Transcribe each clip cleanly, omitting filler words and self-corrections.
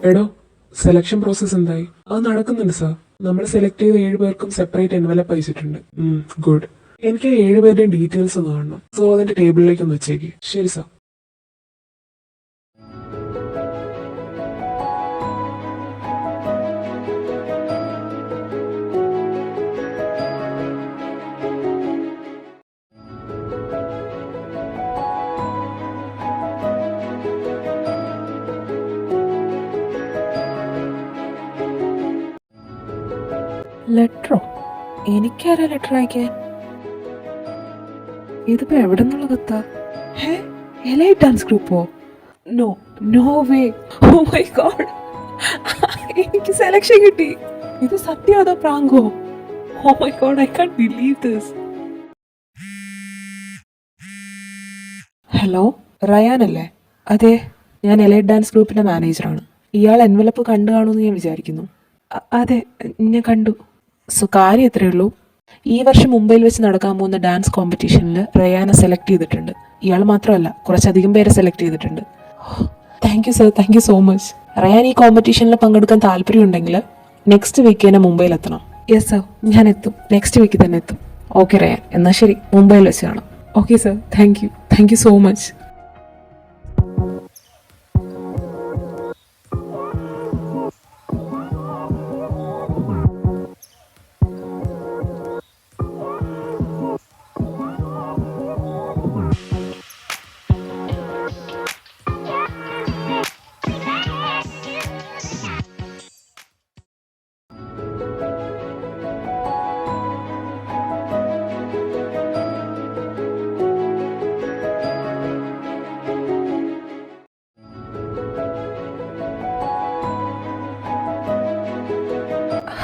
എടോ, selection process എന്തായി? അത് നടക്കുന്നുണ്ട് സാർ. നമ്മൾ സെലക്ട് ചെയ്ത 7 പേർക്കും സെപ്പറേറ്റ് എൻവലപ്പ് അയച്ചിട്ടുണ്ട്. ഗുഡ്. എനിക്ക് 7 പേരുടെയും ഡീറ്റെയിൽസ് ഒന്ന് കാണണം. സോ അതിന്റെ ടേബിളിലേക്ക് ഒന്ന് വെച്ചേക്ക്. ശരി സാർ. ലെറ്ററോ? എനിക്കാരാ ലെറ്റർ അയക്കാൻ? ഇതിപ്പോ എവിടെ നിന്നുള്ള കത്താ? എലൈറ്റ് ഡാൻസ് ഗ്രൂപ്പോ? No, no way. Oh my god, എനിക്ക് സെലക്ഷൻ കിട്ടി. ഇത് സത്യം അതോ പ്രാങ്കോ? Oh my god, I can't believe this. Hello, Rayan അല്ലേ? അതെ, ഞാൻ എലൈറ്റ് ഡാൻസ് ഗ്രൂപ്പിന്റെ മാനേജറാണ്. ഇയാൾ എൻവലപ്പ് കണ്ടു കാണുമെന്ന് ഞാൻ വിചാരിക്കുന്നു. അതെ, ഞാൻ കണ്ടു. സോ കാര്യം എത്രയേ ഉള്ളൂ, ഈ വർഷം മുംബൈയിൽ വെച്ച് നടക്കാൻ പോകുന്ന ഡാൻസ് കോമ്പറ്റീഷനിൽ റയാനെ സെലക്ട് ചെയ്തിട്ടുണ്ട്. ഇയാൾ മാത്രമല്ല, കുറച്ചധികം പേരെ സെലക്ട് ചെയ്തിട്ടുണ്ട്. Thank you sir, thank you so much. Ryan ഈ കോമ്പറ്റീഷനിൽ പങ്കെടുക്കാൻ താല്പര്യമുണ്ടെങ്കിൽ നെക്സ്റ്റ് വീക്ക് തന്നെ മുംബൈയിൽ എത്തണം. യെസ് സർ, ഞാൻ എത്തും. നെക്സ്റ്റ് വീക്ക് തന്നെ എത്തും. ഓക്കെ റയാൻ, എന്നാൽ ശരി, മുംബൈയിൽ വെച്ച് കാണാം. Okay sir, thank you so much.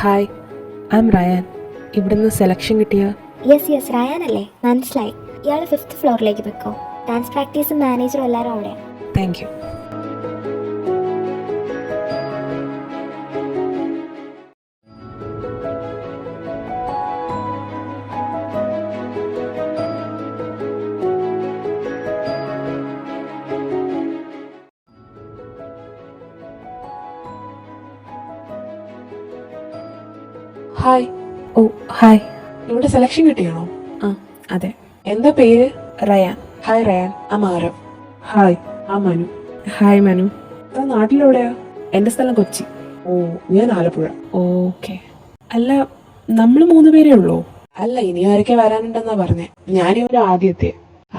Hi, I am Ryan. ഇവിടുന്ന് സെലക്ഷൻ കിട്ടിയ? യെസ് റയാൻ അല്ലേ? മനസ്സിലായി. ഇയാൾ 5th ഫ്ലോറിലേക്ക് വെക്കോ. ഡാൻസ് പ്രാക്ടീസും മാനേജറും എല്ലാവരും അവിടെയാണ്. Thank you. ഹായ്. ഓ ഹായ്. ഇവിടെ സെലക്ഷൻ കിട്ടിയാണോ? ആ അതെ. എന്താ പേര്? റയാൻ. ഹായ് റയാൻ, ആ ആരവ്. ഹായ്, ആ മനു. ഹായ് മനു. നാട്ടിലെവിടെയാ? എൻ്റെ സ്ഥലം കൊച്ചി. ഓ, ഞാൻ ആലപ്പുഴ. ഓക്കെ. അല്ല, നമ്മൾ 3 പേരേ ഉള്ളൂ? അല്ല, ഇനി ആരൊക്കെ വരാനുണ്ടെന്നാ പറഞ്ഞേ. ഞാനീ ഒരു ആദ്യത്തെ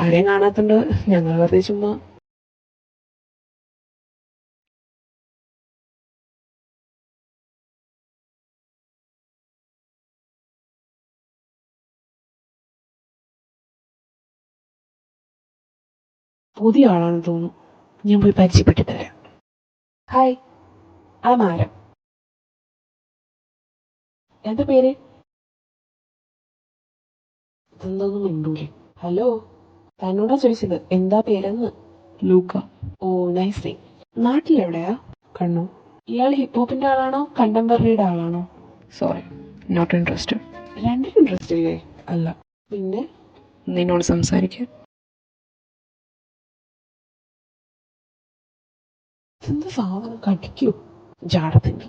ആരെയും കാണാത്തോണ്ട് ഞങ്ങൾ വെറുതെ ചുമ്മാ. പുതിയ ആളാണെന്ന് തോന്നുന്നു. ഞാൻ പോയി പരിചയപ്പെട്ടിട്ട് വരാം. ഹായ്, ആ ആരവ്. എന്താ പേര്? ഇതെന്തൊന്നും മിണ്ടൂലേ? ഹലോ, തന്നോടാ ചോദിച്ചത് എന്താ പേരെന്ന്. ലൂക്ക. ഓ നൈസ് നെയിം. നാട്ടിലെവിടെയാ? കണ്ണൂർ. ഇയാൾ ഹിപ്പോപ്പിന്റെ ആളാണോ കണ്ടംപററിയുടെ ആളാണോ? Sorry, not interested. രണ്ടിനും ഇൻട്രസ്റ്റ് ഇല്ലേ? അല്ല. പിന്നെ നിന്നോട് സംസാരിക്കാൻ. എന്താ സാധനം കടിക്കൂ? ജാടത്തിന്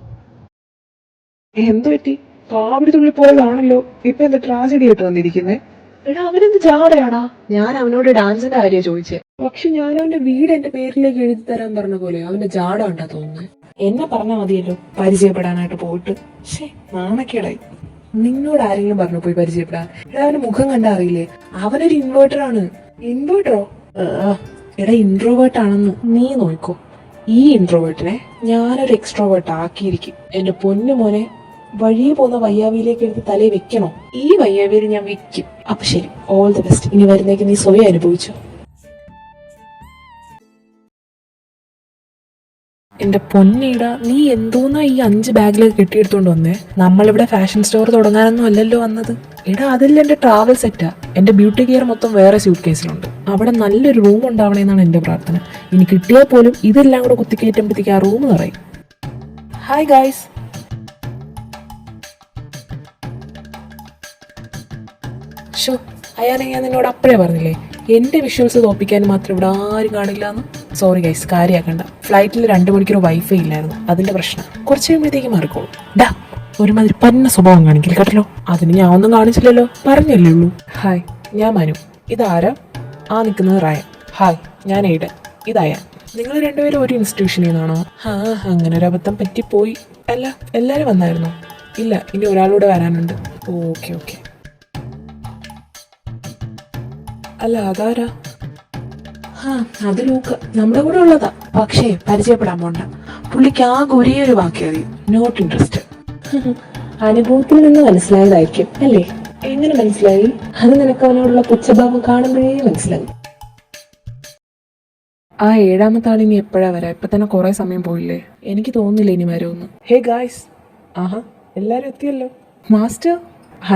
എന്ത് പറ്റി? കാവിടിത്തുള്ളി പോയതാണല്ലോ, ഇപ്പൊ എന്താ ട്രാജഡി ആയിട്ട് വന്നിരിക്കുന്നേ? എടാ, അവനെന്ത് ജാടയാടാ? ഞാൻ അവനോട് ഡാൻസിന്റെ കാര്യം ചോദിച്ചേ, പക്ഷെ ഞാൻ അവന്റെ വീട് എന്റെ പേരിലേക്ക് എഴുതി തരാൻ പറഞ്ഞ പോലെ അവന്റെ ജാട ഉണ്ടാ തോന്നുന്നത്. എന്നെ പറഞ്ഞാൽ മതിയല്ലോ പരിചയപ്പെടാനായിട്ട് പോയിട്ട്. ശേ, നാണക്കേടായി. നിന്നോട് ആരെങ്കിലും പറഞ്ഞു പോയി പരിചയപ്പെടാൻ? എടാ, അവന്റെ മുഖം കണ്ടാ അറിയില്ലേ? അവനൊരു ഇൻവേർട്ടർ ആണ്. ഇൻവേർട്ടറോ? എടാ, ഇൻട്രോവേർട്ട് ആണെന്ന് നീ നോക്കോ. ഈ ഇൻട്രോവേർട്ടിനെ ഞാനൊരു എക്സ്ട്രോവേർട്ട് ആക്കിയിരിക്കും. എന്റെ പൊന്നു മോനെ, വഴിയെ പോകുന്ന വയ്യാവിയിലേക്ക് എടുത്ത് തലയിൽ വെക്കണോ? ഈ വയ്യാവിയിൽ ഞാൻ വെക്കും. അപ്പൊ ശരി, ഓൾ ദി ബെസ്റ്റ്. ഇനി വരുന്നേക്ക് നീ സ്വയം അനുഭവിച്ചു. എന്റെ പൊന്നീട, നീ എന്തോന്നാ ഈ 5 ബാഗിലേക്ക് കെട്ടിയെടുത്തോണ്ട് വന്നേ? നമ്മളിവിടെ ഫാഷൻ സ്റ്റോർ തുടങ്ങാനൊന്നും അല്ലല്ലോ വന്നത്. എടാ, അതല്ല എന്റെ ട്രാവൽ സെറ്റാ. എന്റെ ബ്യൂട്ടി കെയർ മൊത്തം വേറെ സ്യൂട്ട് കേസിലുണ്ട്. അവിടെ നല്ലൊരു റൂം ഉണ്ടാവണേന്നാണ് എന്റെ പ്രാർത്ഥന. ഇനി കിട്ടിയാൽ പോലും ഇതെല്ലാം കൂടെ കുത്തിക്കയറ്റുമ്പോഴത്തേക്ക് ആ റൂം നിറയും. Hi guys. ഷോ, അയാളെ ഞാൻ നിന്നോട് അപ്പോഴേ പറഞ്ഞില്ലേ, എന്റെ വിഷ്വൽസ് തോപ്പിക്കാൻ മാത്രം ഇവിടെ ആരും കാണില്ല എന്ന്. സോറി ഗൈസ്, കാര്യമാക്കണ്ട. ഫ്ലൈറ്റിൽ 2 മണിക്കൂർ വൈഫൈ ഇല്ലായിരുന്നു, അതിന്റെ പ്രശ്നം. കുറച്ച് കഴിയുമ്പോഴത്തേക്ക് മാറിക്കോളും. ഡാ, ഒരുമാതിരി പന്ന സ്വഭാവം കാണിക്കില്ല കേട്ടല്ലോ. അതിന് ഞാൻ ഒന്നും കാണിച്ചില്ലല്ലോ, പറഞ്ഞല്ലേ ഉള്ളൂ. ഹായ്, ഞാൻ മനു. ഇതാരാ? ആ നിൽക്കുന്നത് റയൻ. ഹായ്, ഞാൻ എയ്ഡൻ. ഇതായാൻ. നിങ്ങൾ രണ്ടുപേരും ഒരു ഇൻസ്റ്റിറ്റ്യൂഷനിൽ നിന്നാണോ? ആ, അങ്ങനെ ഒരു അബദ്ധം പറ്റിപ്പോയി. അല്ല, എല്ലാവരും വന്നായിരുന്നോ? ഇല്ല, ഇനി ഒരാളൂടെ വരാനുണ്ട്. Okay okay. അല്ല, അതാരാ? ആ, അത് ലൂക്ക്, നമ്മുടെ കൂടെ ഉള്ളതാ. പക്ഷേ പരിചയപ്പെടാൻ പോണ്ട. പുള്ളിക്ക് ആകെ ഒരേ ഒരു വാക്ക് അറിയും, നോട്ട് ഇൻട്രസ്റ്റ്. അനുഭവത്തിൽ നിന്ന് മനസ്സിലായതായിരിക്കും അല്ലേ? എങ്ങനെ മനസ്സിലായി? അത് നിനക്ക് അവനോടുള്ള പുച്ഛഭാവം കാണുമ്പോഴേ മനസ്സിലായി. ആ 7ാമത്തെ ആൾ ഇനി എപ്പോഴാ വരാ? ഇപ്പൊ തന്നെ കുറെ സമയം പോയില്ലേ? എനിക്ക് തോന്നുന്നില്ല ഇനി വരുമെന്ന്. ഹേ ഗായ്സ്, ആഹാ, എല്ലാരും എത്തിയല്ലോ. മാസ്റ്റർ,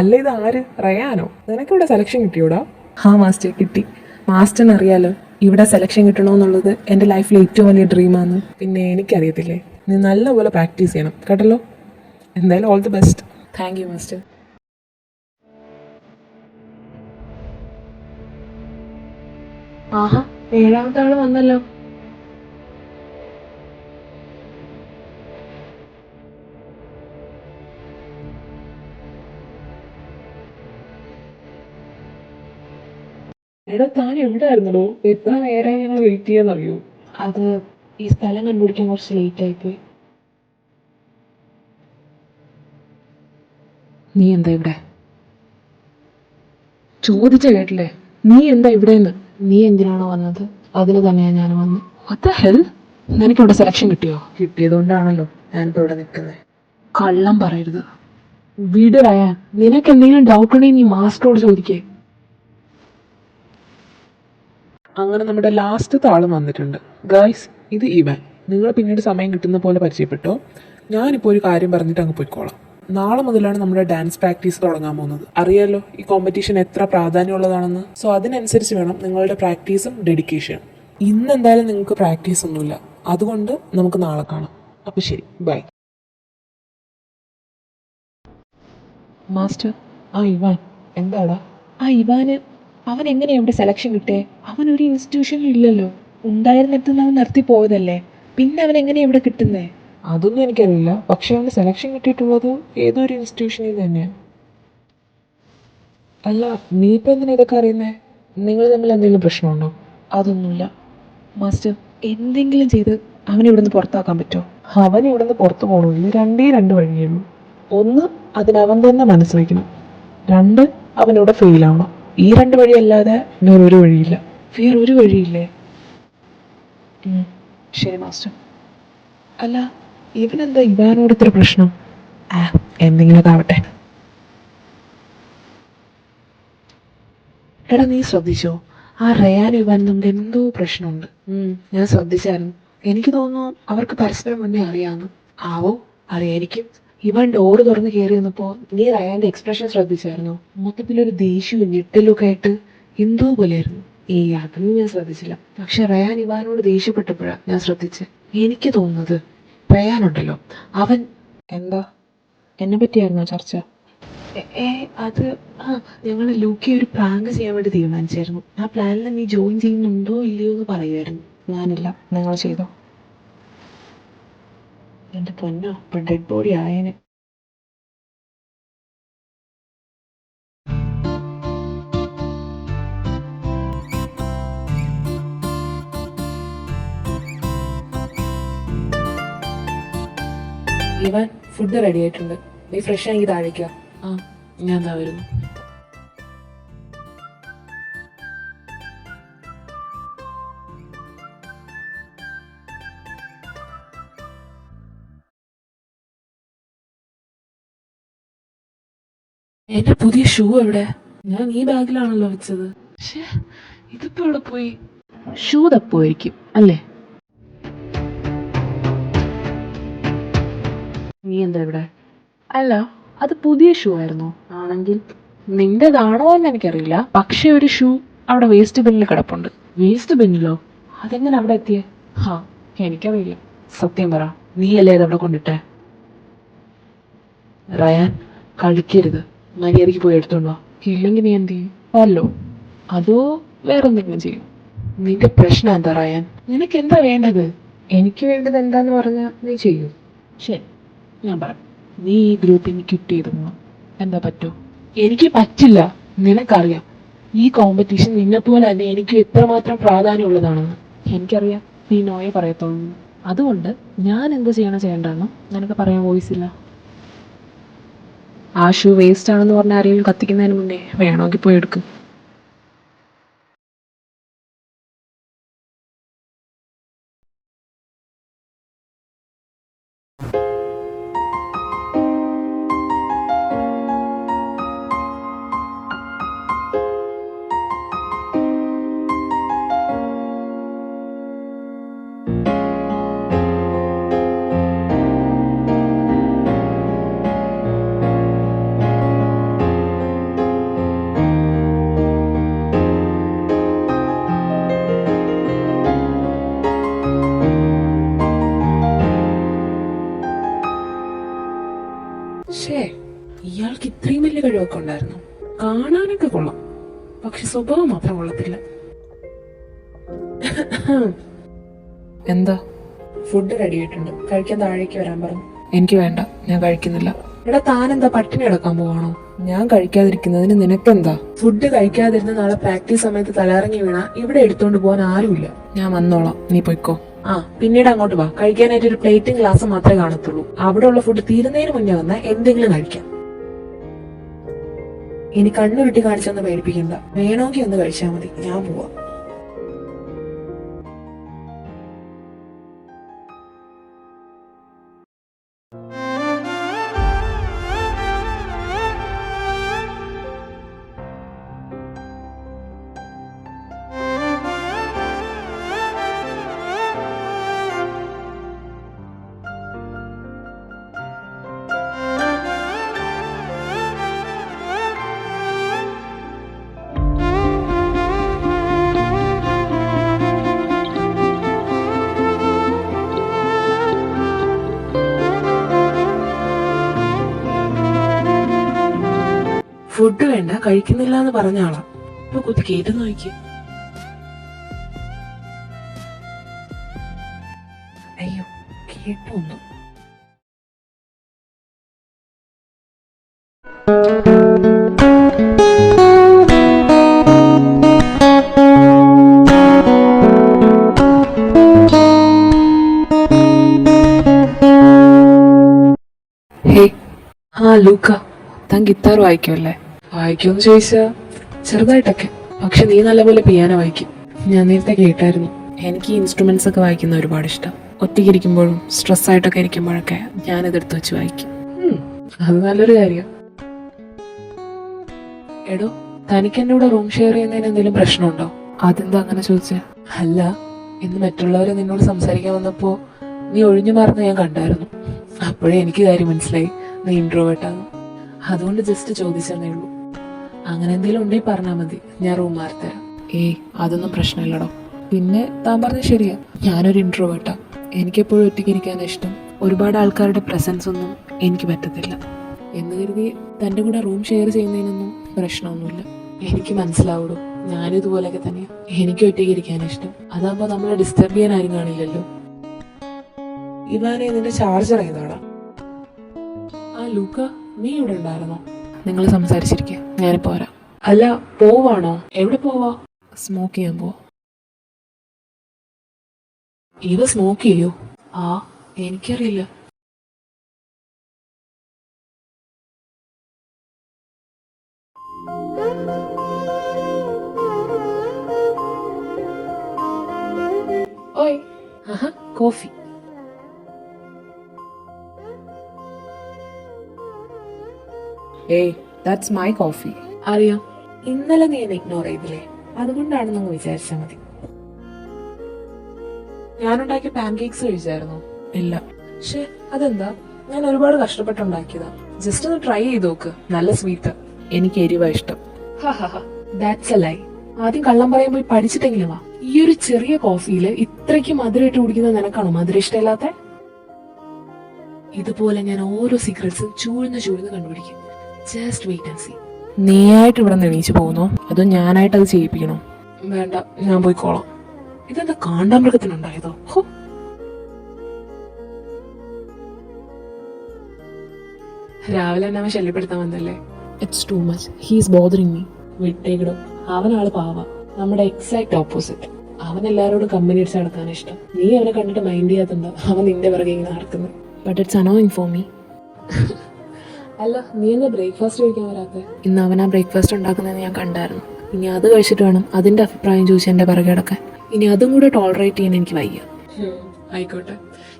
അല്ല ഇത് ആര്? റയാനോ? നിനക്കിവിടെ സെലക്ഷൻ കിട്ടിയോടാ? ആ മാസ്റ്റർ, കിട്ടി. മാസ്റ്ററിന് അറിയാലോ ഇവിടെ സെലക്ഷൻ കിട്ടണമെന്നുള്ളത് എൻ്റെ ലൈഫിലെ ഏറ്റവും വലിയ ഡ്രീമാണ്. പിന്നെ എനിക്കറിയത്തില്ലേ, നീ നല്ലപോലെ പ്രാക്ടീസ് ചെയ്യണം കേട്ടല്ലോ. എന്തായാലും all the best. Thank you master. ആഹാ, 7ാമത്തെ ആള് വന്നല്ലോ. എടാ, താൻ എവിടെ ആയിരുന്നല്ലോ? എത്ര നേരം ഇങ്ങനെ വെയിറ്റ് ചെയ്യാന്നറിയോ? അത് ഈ സ്ഥലം കണ്ടുപിടിക്കാൻ കുറച്ച് ലേറ്റ് ആയിപ്പോയി. നീ എന്താ ഇവിടെ? ചോദിച്ച കേട്ടില്ലേ? നീ എന്താ ഇവിടെന്ന്? നീ എന്തിനാണോ വന്നത് അതിന് തന്നെയാണ് ഞാൻ വന്നു. What the hell? നിനക്കിവിടെ സെലക്ഷൻ കിട്ടിയോ? കിട്ടിയതുകൊണ്ടാണല്ലോ ഞാനിപ്പോ ഇവിടെ നിൽക്കുന്നത്. കള്ളം പറയരുത്. വീടറായ നിനക്ക് എന്തെങ്കിലും ഡൗട്ട് ഉണ്ടെങ്കിൽ നീ മാസ്റ്ററോട് ചോദിക്കേ. അങ്ങനെ നമ്മുടെ ലാസ്റ്റത്തെ ആളും വന്നിട്ടുണ്ട്. ഗായ്സ്, ഇത് ഇവാൻ. നിങ്ങൾ പിന്നീട് സമയം കിട്ടുന്ന പോലെ പരിചയപ്പെട്ടോ. ഞാനിപ്പോൾ ഒരു കാര്യം പറഞ്ഞിട്ട് അങ്ങ് പോയിക്കോളാം. നാളെ മുതലാണ് നമ്മുടെ ഡാൻസ് പ്രാക്ടീസ് തുടങ്ങാൻ പോകുന്നത്. അറിയാലോ ഈ കോമ്പറ്റീഷൻ എത്ര പ്രാധാന്യമുള്ളതാണെന്ന്. സോ അതിനനുസരിച്ച് വേണം നിങ്ങളുടെ പ്രാക്ടീസും ഡെഡിക്കേഷനും. ഇന്ന് എന്തായാലും നിങ്ങൾക്ക് പ്രാക്ടീസ് ഒന്നുമില്ല, അതുകൊണ്ട് നമുക്ക് നാളെ കാണാം. അപ്പോൾ ശരി, ബൈ. മാസ്റ്റർ, ആ ഇവാൻ. എന്താടാ? ആ ഇവാന് അവൻ എങ്ങനെയാ ഇവിടെ സെലക്ഷൻ കിട്ടേ? അവൻ ഒരു ഇൻസ്റ്റിറ്റ്യൂഷനിൽ ഇല്ലല്ലോ. ഉണ്ടായിരുന്നിടത്തുനിന്ന് അവൻ നിർത്തി പോയതല്ലേ, പിന്നെ അവൻ എങ്ങനെയാ ഇവിടെ കിട്ടുന്നേ? അതൊന്നും എനിക്കറിയില്ല, പക്ഷെ അവന് സെലക്ഷൻ കിട്ടിയിട്ടുള്ളത് ഏതോ ഒരു ഇൻസ്റ്റിറ്റ്യൂഷനിൽ തന്നെയാണ്. അല്ല, നീ ഇപ്പം എന്തിനാ ഇതൊക്കെ അറിയുന്നേ? നിങ്ങൾ തമ്മിൽ എന്തെങ്കിലും പ്രശ്നമുണ്ടോ? അതൊന്നുമില്ല മാസ്റ്റർ. എന്തെങ്കിലും ചെയ്ത് അവനെ ഇവിടുന്ന് പുറത്താക്കാൻ പറ്റുമോ? അവൻ ഇവിടുന്ന് പുറത്തു പോകണമെങ്കിൽ രണ്ട് വഴിയേ ഉള്ളൂ. ഒന്ന്, അതിനവൻ തന്നെ മനസ്സ് വയ്ക്കണം. 2, അവനിവിടെ ഫെയിൽ ആവണം. ഈ 2 വഴിയല്ലാതെ വേറൊരു വഴിയില്ല. വേറൊരു വഴിയില്ലേ? ശരി മാസ്റ്റർ. അല്ല, ഇവനെന്താ ഇവാനോട് ഇത്ര പ്രശ്നം? എന്തെങ്കിലുമൊക്കെ ആവട്ടെ. എടാ, നീ ശ്രദ്ധിച്ചോ? ആ റയാനും ഇവാൻ തമ്മിൽ എന്തോ പ്രശ്നമുണ്ട്. ഞാൻ ശ്രദ്ധിച്ചായിരുന്നു. എനിക്ക് തോന്നുന്നു അവർക്ക് പരസ്പരം മുന്നേ അറിയാമെന്ന്. ആവോ, അറിയായിരിക്കും. ഇവൻ ഡോറ് തുറന്ന് കയറി വന്നപ്പോൾ നീ റയാന്റെ എക്സ്പ്രഷൻ ശ്രദ്ധിച്ചായിരുന്നു? മൊത്തത്തിലൊരു ദേഷ്യവും ഞെട്ടലൊക്കെ ആയിട്ട് എന്തോ പോലെയായിരുന്നു. അതൊന്നും ഞാൻ ശ്രദ്ധിച്ചില്ല. പക്ഷെ റയാൻ ഇവാനോട് ദേഷ്യപ്പെട്ടപ്പോഴാണ് ഞാൻ ശ്രദ്ധിച്ചത്. എനിക്ക് തോന്നുന്നത് റയാനുണ്ടല്ലോ, അവൻ എന്താ എന്നെ പറ്റിയായിരുന്നോ ചർച്ച? അത് ഞങ്ങൾ ലൂക്കി ഒരു പ്രാങ്ക് ചെയ്യാൻ വേണ്ടി തീരുമാനിച്ചായിരുന്നു. ആ പ്ലാനിൽ നീ ജോയിൻ ചെയ്യുന്നുണ്ടോ ഇല്ലയോ എന്ന് പറയുമായിരുന്നു. ഞാനില്ല, നിങ്ങൾ ചെയ്തോ. എൻ്റെ പൊന്നോ, ഇപ്പൊ ഡെഡ് ബോഡി ആയേനെ. ഇവാൻ, ഫുഡ് റെഡി ആയിട്ടുണ്ട്. നീ ഫ്രഷ് ആണെങ്കിൽ താഴേക്കാ. ഞാൻ എന്താ വരുന്നു. എന്റെ പുതിയ ഷൂ എവിടെ? ഞാൻ ഈ ബാഗിലാണല്ലോ വെച്ചത്. ഇതിപ്പോ എവിടെ പോയി? ഷൂ തപ്പുമായിരിക്കും അല്ലേ? നീ എന്താ ഇവിടെ? അല്ല, അത് പുതിയ ഷൂ ആയിരുന്നു. ആണെങ്കിൽ നിന്റേതാണോ എന്ന് എനിക്കറിയില്ല, പക്ഷെ ഒരു ഷൂ അവിടെ വേസ്റ്റ് ബിന്നിൽ കിടപ്പുണ്ട്. വേസ്റ്റ് ബിന്നിലോ? അതെങ്ങനെ അവിടെ എത്തിയേ? എനിക്കറിയില്ല. സത്യം പറ, നീയല്ലേ അതവിടെ കൊണ്ടിട്ടേ? റയാൻ, കളിക്കരുത്. മര്യാദയ്ക്ക് പോയി എടുത്തോണ്ടോ, ഇല്ലെങ്കിൽ നീ എന്ത് ചെയ്യും? അല്ലോ, അതോ വേറെന്തെങ്കിലും ചെയ്യും? നിന്റെ പ്രശ്നം എന്താ റയാൻ? നിനക്ക് എന്താ വേണ്ടത്? എനിക്ക് വേണ്ടത് എന്താന്ന് പറഞ്ഞാൽ നീ ചെയ്യൂ. ശരി, ഞാൻ പറയാം. നീ ഈ ഗ്രൂപ്പിൽ നിന്ന് ക്വിറ്റ് ചെയ്തു പോകണം. എന്താ പറ്റൂ? എനിക്ക് പറ്റില്ല. നിനക്കറിയാം ഈ കോമ്പറ്റീഷൻ നിന്നെപ്പോലെ തന്നെ എനിക്ക് എത്രമാത്രം പ്രാധാന്യമുള്ളതാണെന്ന്. എനിക്കറിയാം നീ നോയെ പറയത്തുള്ളൂ. അതുകൊണ്ട് ഞാൻ എന്ത് ചെയ്യേണ്ടെന്ന് നിനക്ക് പറയാൻ വോയിസ് ഇല്ല. ആ ഷൂ വേസ്റ്റ് ആണെന്ന് പറഞ്ഞ ആരെങ്കിലും കത്തിക്കുന്നതിന് മുന്നേ വേണമെങ്കിൽ പോയി എടുക്കും. ശേ, ഇയാൾക്ക് ഇത്രയും വലിയ കഴിവൊക്കെ ഉണ്ടായിരുന്നു. കാണാനൊക്കെ കൊള്ളാം, പക്ഷെ സ്വഭാവം മാത്രം കൊള്ളത്തില്ല. എന്താ? ഫുഡ് റെഡി ആയിട്ടുണ്ട്, കഴിക്കാൻ താഴേക്ക് വരാൻ പറഞ്ഞു. എനിക്ക് വേണ്ട, ഞാൻ കഴിക്കുന്നില്ല. എടാ താനെന്താ പട്ടിണി കിടക്കാൻ പോവാണോ? ഞാൻ കഴിക്കാതിരിക്കുന്നതിന് നിനക്കെന്താ? ഫുഡ് കഴിക്കാതിരുന്ന നാളെ പ്രാക്ടീസ് സമയത്ത് തലയിറങ്ങി വീണ ഇവിടെ എടുത്തോണ്ട് പോകാൻ ആരുമില്ല. ഞാൻ വന്നോളാം, നീ പൊയ്ക്കോ. ആ പിന്നീട് അങ്ങോട്ട് വാ. കഴിക്കാനായിട്ട് ഒരു പ്ലേറ്റും ഗ്ലാസും മാത്രമേ കാണത്തുള്ളൂ. അവിടെ ഉള്ള ഫുഡ് തീരുന്നതിന് മുന്നേ വന്നാൽ എന്തെങ്കിലും കഴിക്കാം. ഇനി കണ്ണു വിട്ടി കാണിച്ചൊന്ന് പേടിപ്പിക്കണ്ട. വേണമെങ്കിൽ ഒന്ന് കഴിച്ചാൽ മതി, ഞാൻ പോവാ. ഫുഡ് വേണ്ട, കഴിക്കുന്നില്ല എന്ന് പറഞ്ഞ ആളാ. ഇപ്പൊ കുത്തി കേട്ട് നോക്കി. അയ്യോ, കേട്ടൊന്നും. ഹേ, ആ ലൂക്ക, താൻ ഗിത്താർ വായിക്കുമല്ലേ? വായിക്കുമെന്ന് ചോദിച്ചാ ചെറുതായിട്ടൊക്കെ. പക്ഷെ നീ നല്ലപോലെ പിയാനോ വായിക്കും, ഞാൻ നേരത്തെ കേട്ടായിരുന്നു. എനിക്ക് ഈ ഇൻസ്ട്രുമെന്റ്സ് ഒക്കെ വായിക്കുന്ന ഒരുപാട് ഇഷ്ടം. ഒറ്റയ്ക്കിരിക്കുമ്പോഴും സ്ട്രെസ് ആയിട്ടൊക്കെ ഇരിക്കുമ്പോഴൊക്കെ ഞാനിതെടുത്ത് വെച്ച് വായിക്കും. അത് നല്ലൊരു കാര്യം. എടോ, തനിക്ക് എന്റെ കൂടെ റൂം ഷെയർ ചെയ്യുന്നതിന് എന്തെങ്കിലും പ്രശ്നമുണ്ടോ? അതെന്താ അങ്ങനെ ചോദിച്ചേ? അല്ല, ഇന്ന് മറ്റുള്ളവരെ നിന്നോട് സംസാരിക്കാൻ വന്നപ്പോ നീ ഒഴിഞ്ഞു മാറുന്ന ഞാൻ കണ്ടായിരുന്നു. അപ്പോഴേ എനിക്ക് കാര്യം മനസ്സിലായി, നീ ഇൻട്രോവേർട്ടാണ്. അതുകൊണ്ട് ജസ്റ്റ് ചോദിച്ചെന്നേ ഉള്ളൂ. അങ്ങനെ എന്തെങ്കിലും ഉണ്ടെങ്കിൽ പറഞ്ഞാൽ മതി, ഞാൻ റൂം മാറി തരാം. ഏയ്, അതൊന്നും പ്രശ്നമില്ലടോ. പിന്നെ താൻ പറഞ്ഞ ശരിയാ, ഞാനൊരു ഇൻട്രോവേർട്ടാ. എനിക്കെപ്പോഴും ഒറ്റയ്ക്കിരിക്കാനാണ് ഇഷ്ടം. ഒരുപാട് ആൾക്കാരുടെ പ്രസൻസ് ഒന്നും എനിക്ക് പറ്റത്തില്ല. എന്ന് കരുതി തൻ്റെ കൂടെ റൂം ഷെയർ ചെയ്യുന്നതിനൊന്നും പ്രശ്നമൊന്നുമില്ല. എനിക്ക് മനസ്സിലാവുള്ളൂ, ഞാനും ഇതുപോലെയൊക്കെ തന്നെയാ. എനിക്ക് ഒറ്റയ്ക്കിരിക്കാനാണ് ഇഷ്ടം. അതാകുമ്പോ നമ്മളെ ഡിസ്റ്റർബ് ചെയ്യാൻ ആരും കാണില്ലല്ലോ. ഇവാനെ, നിന്റെ ചാർജർ ഏതാടാ? ആ ലൂക്ക, നീ ഇവിടെ ഉണ്ടായിരുന്നോ? നിങ്ങൾ സംസാരിച്ചിരിക്കുക, ഞാനിപ്പോൾ വരാം. അല്ല, പോവാണോ? എവിടെ പോവാ? സ്മോക്ക് ചെയ്യാൻ പോവാ. ഇവ സ്മോക്ക് ചെയ്യോ? ആ, എനിക്കറിയില്ല. ഓയ്, ആഹാ, കോഫി. ഏയ്, ദാറ്റ്സ് മൈ കോഫി. അറിയാം, ഇന്നലെ നീ എന്നെ ഇഗ്നോർ ചെയ്തില്ലേ? അതുകൊണ്ടാണെന്നങ്ങ് വിചാരിച്ചാൽ മതി. ഞാനുണ്ടാക്കിയ പാൻകേക്സ് കഴിച്ചായിരുന്നോ? ഇല്ല. പക്ഷേ അതെന്താ? ഞാൻ ഒരുപാട് കഷ്ടപ്പെട്ടുണ്ടാക്കിയതാ. ജസ്റ്റ് ഒന്ന് ട്രൈ ചെയ്ത് നോക്ക്, നല്ല സ്വീറ്റ്. എനിക്ക് എരിവാ ഇഷ്ടം. That's a lie. ആദ്യം കള്ളം പറയാൻ പോയി പഠിച്ചിട്ടെങ്കിലും വാ. ഈ ഒരു ചെറിയ കോഫിയില് ഇത്രയ്ക്ക് മധുരമായിട്ട് കുടിക്കുന്ന നിനക്കാണോ മധുരം ഇഷ്ടമില്ലാത്ത? ഇതുപോലെ ഞാൻ ഓരോ സീക്രട്സും ചൂഴ്ന്ന് കണ്ടുപിടിക്കും. Just wait and see. നീയായിട്ട് ഇവിടെ നിന്ന് എണീച്ചു പോകുന്നോ അതോ ഞാനായിട്ട് അത് ചെയ്യിപ്പിക്കണോ? വേണ്ട, ഞാൻ പോയിക്കോളാം. ഇതെന്താ കാണ്ടാമൃഗത്തിനുണ്ടായതോ? ഹോ. രാവിലെ തന്നെ അവൻ ശല്യപ്പെടുത്താൻ വന്നല്ലേ? It's too much. He's bothering me. വിട്ടേക്കിടും. അവനാള് പാവ, നമ്മുടെ എക്സാക്ട് ഓപ്പോസിറ്റ്. അവൻ എല്ലാരോടും കമ്പനി അടിച്ച് നടക്കാനാണ് ഇഷ്ടം. നീ അവനെ കണ്ടിട്ട് മൈൻഡ് ചെയ്യാത്തെന്താ അവൻ നിന്റെ പിറകെ ഇങ്ങനെ നടക്കുന്നത്? But it's annoying for me. അല്ല, നീ എന്താ ബ്രേക്ക്ഫാസ്റ്റ് കഴിക്കാൻ വരാത്തെ? ഇന്ന് അവൻ ആ ബ്രേക്ക്ഫാസ്റ്റ് ഉണ്ടാക്കുന്നത് ഞാൻ കണ്ടായിരുന്നു. ഇനി അത് കഴിച്ചിട്ട് വേണം അതിന്റെ അഭിപ്രായം ചോദിച്ച് എന്റെ പിറകെ കിടക്കാൻ. ഇനി അതും കൂടെ ടോളറേറ്റ് ചെയ്യാൻ എനിക്ക് വയ്യ. ആയിക്കോട്ടെ,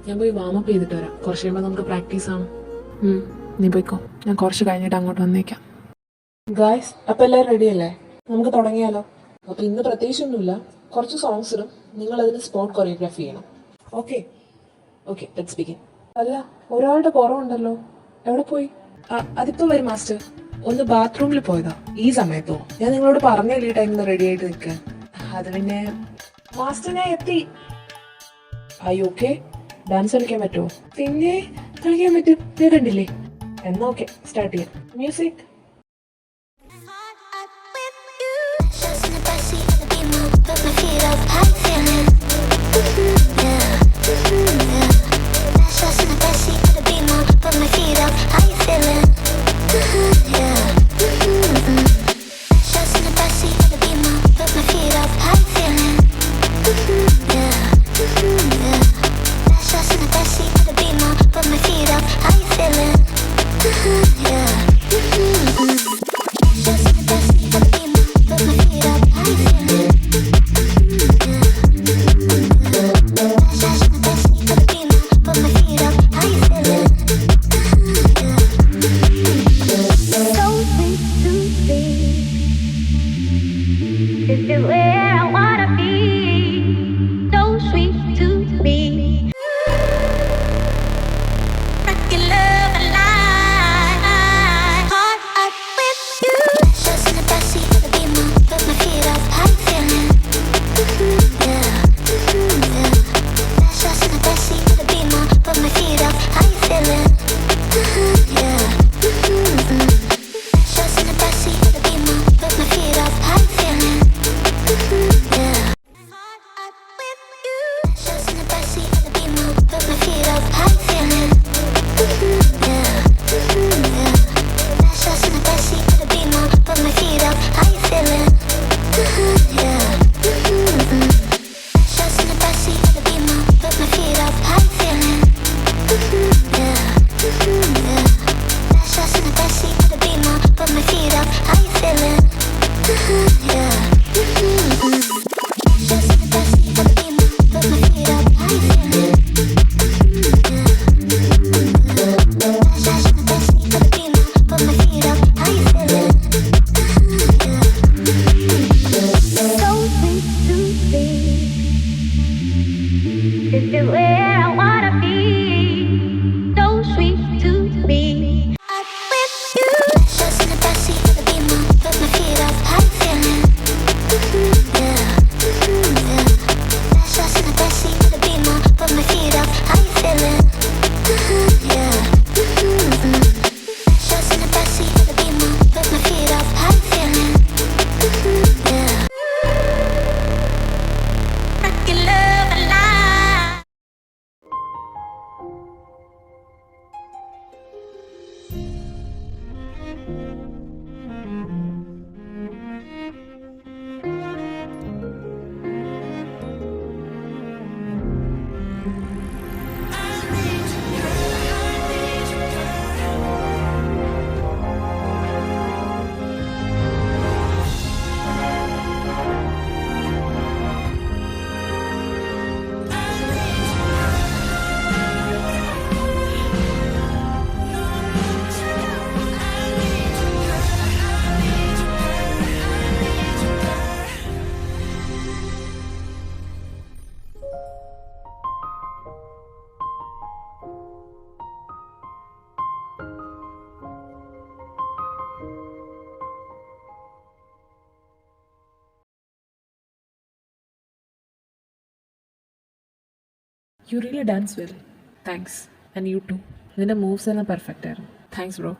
ഞാൻ പോയി വാമപ്പ് ചെയ്തിട്ട് വരാം. കുറച്ച് കഴിയുമ്പോൾ നമുക്ക് പ്രാക്ടീസ് ആണ്. നീ പോയിക്കോ, ഞാൻ കുറച്ച് കഴിഞ്ഞിട്ട് അങ്ങോട്ട് വന്നേക്കാം. ഗായ്സ്, അപ്പൊ എല്ലാവരും റെഡി അല്ലേ? നമുക്ക് തുടങ്ങിയാലോ? അപ്പൊ ഇന്ന് പ്രത്യേകിച്ചൊന്നുമില്ല, കുറച്ച് സോങ്സ് ഇടും, നിങ്ങൾ അതിന് സ്പോട്ട് കൊറിയോഗ്രാഫി ചെയ്യണം. Okay okay, let's begin. അല്ല, ഒരാളുടെ കുറവുണ്ടല്ലോ, എവിടെ പോയി? അതിപ്പോ വരും മാസ്റ്റർ. ഒന്ന് ബാത്റൂമിൽ പോയതാ. ഈ സമയത്തോ? ഞാൻ നിങ്ങളോട് പറഞ്ഞല്ലേ ഈ ടൈമിൽ റെഡി ആയിട്ട് നിൽക്കാൻ. അത് പിന്നെ മാസ്റ്റർ, ഞാൻ എത്തി. I okay? ഡാൻസ് കളിക്കാൻ പറ്റുമോ? പിന്നെ കളിക്കാൻ പറ്റും, ഞാൻ കണ്ടില്ലേ. എന്നാ ഓക്കെ, സ്റ്റാർട്ട് ചെയ്യാം. Music. You really dance well. Thanks. And you too. നിന്റെ മൂവ്സ് എല്ലാം പെർഫെക്റ്റ് ആയിരുന്നു. Thanks bro.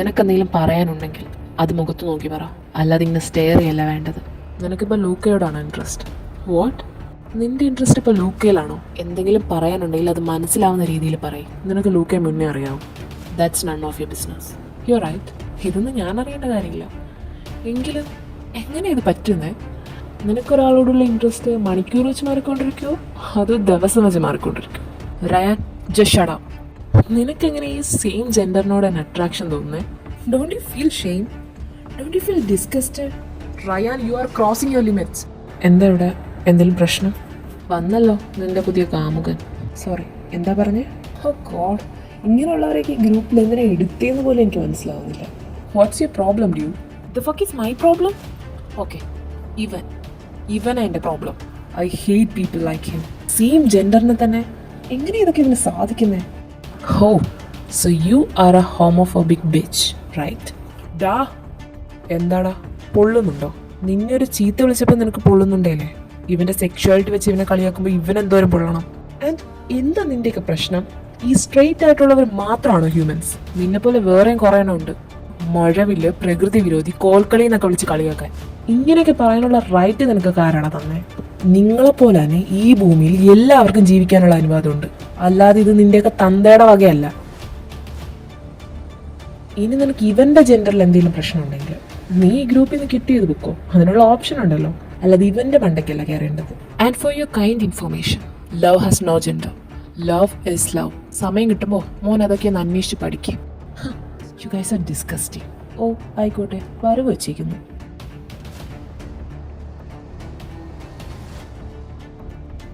നിനക്കെന്തെങ്കിലും പറയാനുണ്ടെങ്കിൽ അത് മുഖത്ത് നോക്കി പറ, അല്ലാതെ ഇങ്ങനെ സ്റ്റെയർ ചെയ്യല്ല വേണ്ടത്. നിനക്കിപ്പോൾ ലൂക്കയോടാണ് ഇൻട്രസ്റ്റ്. വാട്ട്? നിന്റെ ഇൻട്രസ്റ്റ് ഇപ്പോൾ ലൂക്കയിലാണോ? എന്തെങ്കിലും പറയാനുണ്ടെങ്കിൽ അത് മനസ്സിലാവുന്ന രീതിയിൽ പറയും. നിനക്ക് ലൂക്കയെ മുന്നേ അറിയാവും. That's none of your business. You right. ഇതൊന്നും ഞാൻ അറിയേണ്ട കാര്യമില്ല. എങ്കിലും എങ്ങനെ ഇത് പറ്റുന്നേ? നിനക്കൊരാളോടുള്ള ഇൻട്രസ്റ്റ് മണിക്കൂർ വെച്ച് മാറിക്കൊണ്ടിരിക്കുമോ അതോ ദിവസം വെച്ച് മാറിക്കൊണ്ടിരിക്കുമോ? Rayan, just shut up. നിനക്കെങ്ങനെ ഈ സെയിം ജെൻഡറിനോട് അട്രാക്ഷൻ തോന്നുന്നേ? Don't you feel shame? Don't you feel disgusted? Rayan, you are crossing your limits. എന്താ ഇവിടെ എന്തെങ്കിലും പ്രശ്നം? വന്നല്ലോ നിന്റെ പുതിയ കാമുകൻ. സോറി, എന്താ പറഞ്ഞേ? ഓ ഗോഡ്, ഇങ്ങനെയുള്ളവരൊക്കെ ഈ ഗ്രൂപ്പിൽ എന്തിനാ എടുത്തേന്ന് പോലും എനിക്ക് മനസ്സിലാവുന്നില്ല. What's your problem dude? The fuck is my problem? Okay, ഇവനാ എൻ്റെ problem. I hate people like him. Same ജെൻഡറിനെ തന്നെ എങ്ങനെ ഇതൊക്കെ ഇവന് സാധിക്കുന്നേ? Oh, so you are a homophobic bitch, right? ഡാ, എന്താടാ പൊള്ളുന്നുണ്ടോ? നിന്നെ ഒരു ചീത്ത വിളിച്ചപ്പോൾ നിനക്ക് പൊള്ളുന്നുണ്ടേലേ? ഇവന്റെ സെക്ഷുവാലിറ്റി വെച്ച് ഇവനെ കളിയാക്കുമ്പോൾ ഇവൻ എന്തോരം പൊള്ളണം? ആൻഡ് എന്താ നിന്റെയൊക്കെ പ്രശ്നം? ഈ സ്ട്രെയിറ്റ് ആയിട്ടുള്ളവർ മാത്രമാണോ ഹ്യൂമൻസ്? നിന്നെ പോലെ വേറെയും കുറേ എണ്ണം ഉണ്ട്. മഴവില്, പ്രകൃതി വിരോധി, കോൽക്കളി എന്നൊക്കെ വിളിച്ച് കളിയാക്കാൻ. ഇങ്ങനെയൊക്കെ പറയാനുള്ള റൈറ്റ് നിനക്ക് കാരണ തന്നെ. നിങ്ങളെപ്പോലെ തന്നെ ഈ ഭൂമിയിൽ എല്ലാവർക്കും ജീവിക്കാനുള്ള അനുവാദമുണ്ട്. അല്ലാതെ ഇത് നിന്റെയൊക്കെ തന്തയുടെ വകയല്ല. ഇനി നിനക്ക് ഇവന്റെ ജെൻഡറിൽ എന്തെങ്കിലും പ്രശ്നമുണ്ടെങ്കിൽ നീ ഈ ഗ്രൂപ്പിൽ നിന്ന് കിട്ടിയത് ബുക്കോ, അതിനുള്ള ഓപ്ഷൻ ഉണ്ടല്ലോ. അല്ലാതെ ഇവന്റെ മണ്ടയ്ക്കല്ല കയറേണ്ടത്. And for your kind information, love has no gender. Love is love. സമയം കിട്ടുമ്പോൾ മോൻ അതൊക്കെ ഒന്ന് അന്വേഷിച്ച് പഠിക്കും. You guys are disgusting. ഓ ആയിക്കോട്ടെ, വരവ് വച്ചിരിക്കുന്നു.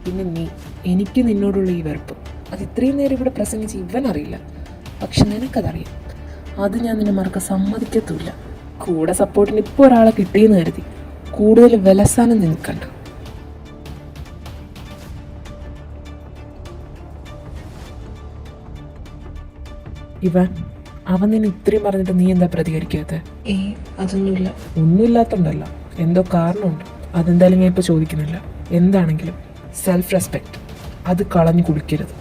പിന്നെ എനിക്ക് നിന്നോടുള്ള ഈ വെറുപ്പ്, അത് ഇത്രയും നേരം ഇവിടെ പ്രസംഗിച്ച് ഇവനറിയില്ല. പക്ഷെ നിനക്കതറിയാം. അത് ഞാൻ നിന്നെ മറക്കാൻ സമ്മതിക്കത്തുമില്ല. കൂടെ സപ്പോർട്ടിന് ഇപ്പോൾ ഒരാളെ കിട്ടിയെന്ന് കരുതി കൂടുതൽ വിലസാനം നിൽക്കണ്ട. അവൻ നിന്നെ ഇത്രയും പറഞ്ഞിട്ട് നീ എന്താ പ്രതികരിക്കാത്ത? അതൊന്നുമില്ല. ഒന്നുമില്ലാത്തണ്ടല്ല, എന്തോ കാരണമുണ്ട്. അതെന്തായാലും ഞാൻ ഇപ്പോൾ ചോദിക്കുന്നില്ല. എന്താണെങ്കിലും സെൽഫ് റെസ്പെക്റ്റ് അത് കളഞ്ഞു കുടിക്കരുത്.